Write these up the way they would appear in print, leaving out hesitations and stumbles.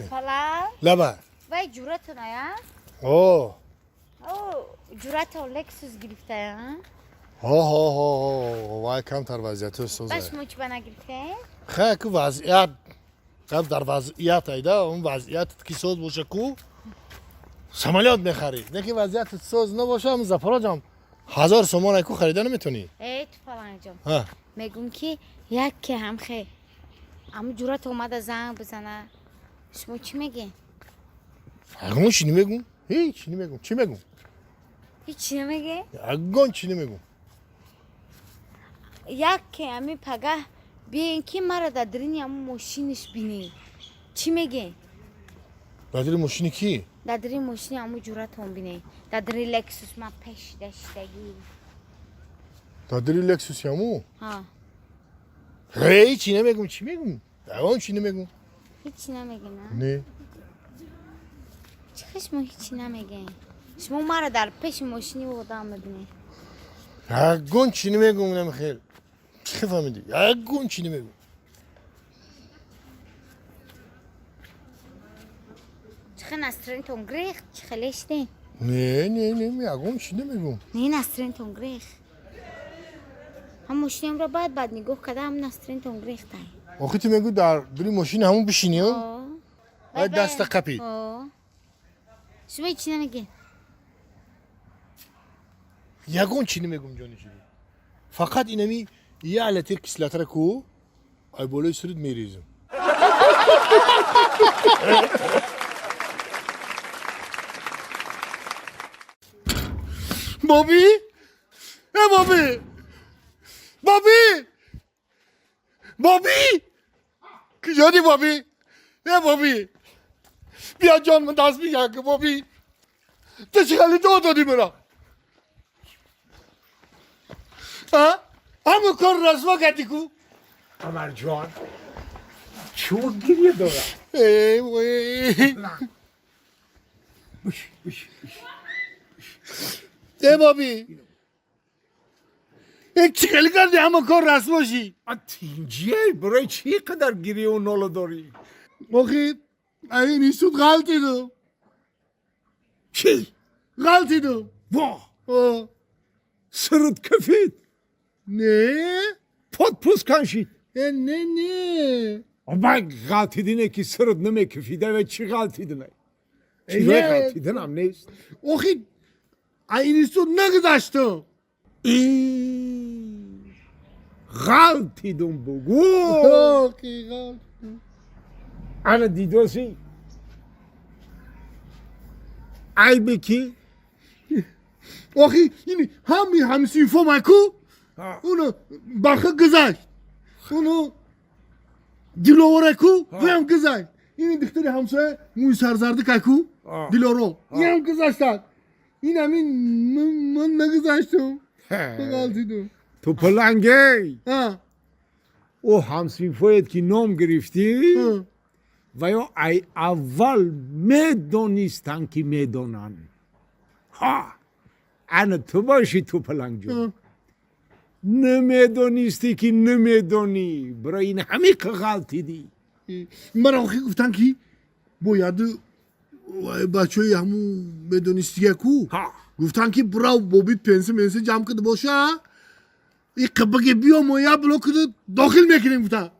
هستیم Falan. لبا Vay cüret ona ya. اوه Cüret o Lexus گرفته ya. ها وای کم تر وضعیت سوزه Baş mı hiç bana گرفته؟ خیلی که وضعیت قبل در وضعیت ایده اون وضعیت که سوز باشه کو سمالیات میخری نه که وضعیت سوز نباشه هم زفراج هم 1000 سومان کو خریده نمیتونی Evet falan canım. ها میگم که یک که هم خیلی. اما جرأت اومده زنگ بزنه. شما چی میگی؟ اگون چی نمیگم هیچ نمیگم چی میگم هیچ نمیگی؟ اگون چی نمیگم یک که همی پگه بیاین که مرا در درین همون ماشینش بینی. چی میگی؟ بدر ماشینی کی در درین ماشین همون جرأت هم بینی. در درین لکسوس ما پیش داشتگی. دادری لکسوس یامو ها. هیچ نمیگم چی میگم اگون چی نمیگم هیچ نمیگی نه؟ نه چه شما هیچی نمیگی؟ شما مرا در پیش ماشینی و آدم میبینی. اگون چی نمیگم نمیخیر چه فهمیدی اگون چی نمیگم چه نسترین تون گریخ؟ چه خلیشتی؟ نه اگون چی نمیگم نه نسترین تون گریخ. هم ماشینم را بعد نگاه کده هم نسترین تون گریخ تای. آخه تو میگو در بری ماشین همون بشینی ها آه. دست قپی آه. شما هیچی نمیگی؟ یگون چی نمیگم جانی چی فقط اینمی یه علته کسلتر کو ای بالای سرت میریزم بابی بابی کجایی بابی بابی بیا جان من دست میگم که بابی تو چه خیلی دادی مرا ها همون کار رسوا کردی کو عمر جان چوب گریه دارم ای وای بش ای بابی یک چی خیلی کردی همون کار رسوا شی تینجیه برای چی قدر گریه و ناله داری آخی این ایستود غلطی دو چی؟ غلطی دو واه سرت کفید نه پات پوست کنشید نه اما غلطی دینه که سرت نمی کفیده و چی غلطی دینه چی نه. غلطی دینم نیست آخی این ایستود نگذاشتم غلطی دون بگو آخی غلط انا دیدوسی ای بکی آخی این همسی فومکو اونو برخه گذاشت اونو دیلوره کو هم گذاشت این دختری همسایه موی سرزرده که کو دیلورو این هم گذاشتن این همین من نگذاشتم غلطی دو تو پلنگه ها او همسینفویت که نام گرفتی ها و یا ای اول میدونستن که میدونن ها انا تو باشی تو پلنگ جان نمیدونستی که نمیدونی برای این همه که غلطی دی من آخی گفتن که باید بچه های همون بدونستی کو ها گفتن که برو بابیت پنسه جمع کرده باشه این قبقه بیا مایا بلو کرده داخل میکنیم گفتن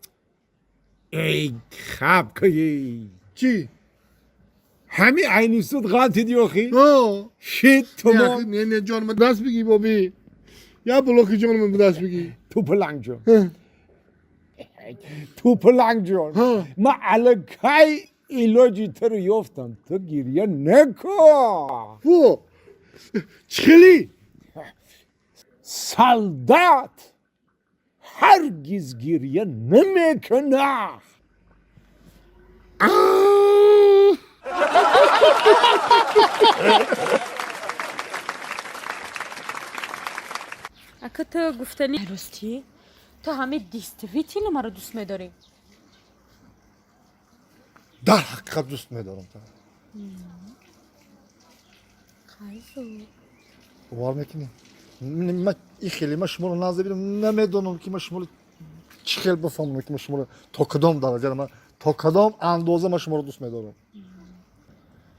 ای خب که چی؟ همه عینی سود غلطی دی آخی آه شیط تمام نه جان من دست بگی بابی یا بلوکی جان من دست بگی تو پلنگ جان تو پلنگ جان ها. ما علکای ایلاجی تر یافتم تو گریه نکن فو چخلی سالدات هرگز گریه نمیکنه اگه تو گفتنی راستی تو همه دیستویتی مرا دوست میداری در حقیقت دوست میدارم تا خیلی باور میکنی من این خیلی من شما رو نازه بیدم نمیدونم که من شما رو چی خیلی بفهمم که من شما رو تا کدام درجه من تا کدام اندازه من شما رو دوست میدارم.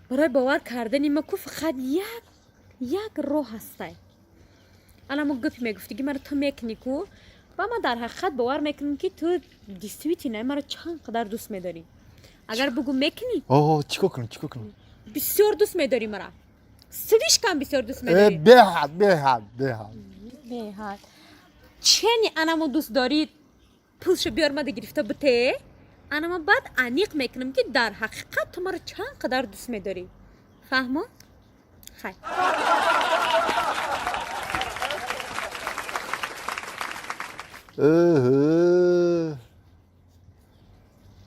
برای باور کردن ما کو فقط یک راه هسته. الان ما گپی میگفتی که مرا تو میکنی کو و ما در حقیقت باور میکنیم که تو دیستویتی نه مرا چند قدر دوست میداری. اگر بگو میکنی چیکار کنم بسیار دوست میداری مرا. سویش کم بسیار دوست میداری. به حد بیهاد چنی انمو دوست داری پولشو بیار مده گرفته بته انما بعد انیق میکنم که در حقیقت تو مرا چند قدر دوست میداری فهمو؟ خیلی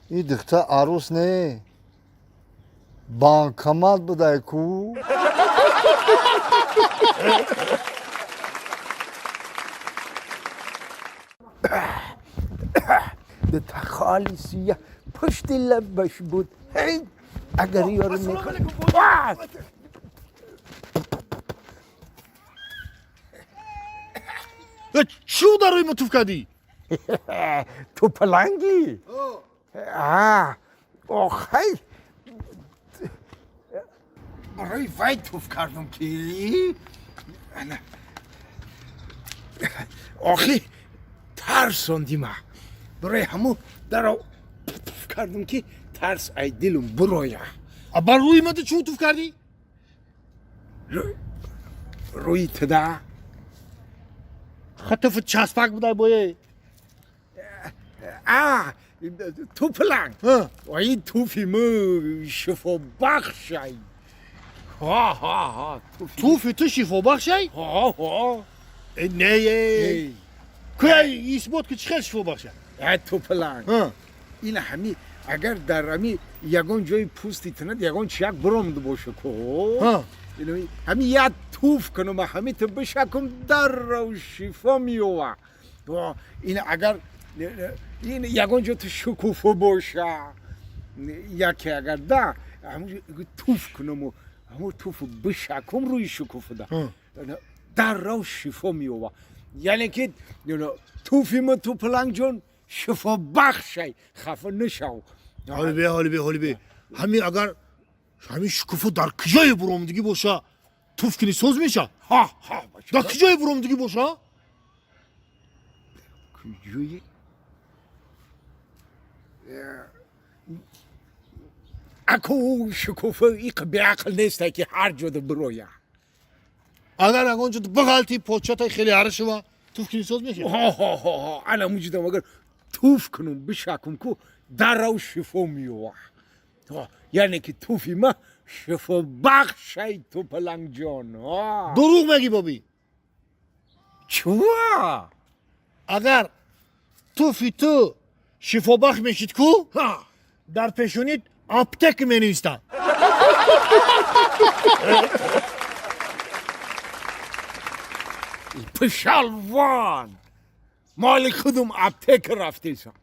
این دختر عروس نه بانکامات بوده کو ده تخالی سیاه پشت لبش بود هی اگر یارو میکنه چو در روی مطوف کردی؟ تو پلنگی؟ آخی برای وای توف کردم که آخی ترساندی ما برای همو در توف کردم که ترس ای دلم برایه بر روی مده چو توف کردی؟ روی تده خطف چسبک بوده بایه تو پلنگ و این توفی ما شفا بخشی توفی تو شفا بخشی؟ نه که اثبات که چه شفا بخشی؟ تو پلنگ این همی اگر در همی یگان جای پوستی تند یگان چیک برامد باشه که همی یاد توف کنم همی تو بشکم در رو شفا میوه این اگر این یگان جا تو شکوفه باشه یکی اگر ده همون توف کنم و همون توف بشکم روی شکوفه ده در رو شفا میوه یعنی که توفی ما تو پلنگ جان شفا بخشی خفه نشو حالی بی همین اگر همین شکوفه در کجای برامدگی باشه توف کنی سوز میشه در کجای برامدگی باشه کجای اکو شکوفه ایق بیعقل نیسته که هر جاده برویه اگر اگه بغلتی پوچه خیلی عرش و توف کنی سوز میشه انا موجودم اگر توف کنم بشکم که در رو شفا میوه یعنی که توفی ما شفا بخشی تو پلنگ جان دروغ میگی بابی چوه اگر توفی تو شفا بخش میشید کو در پیشونیت آپتک می نویستم پشلوان مال خودم اپتک رفتیسم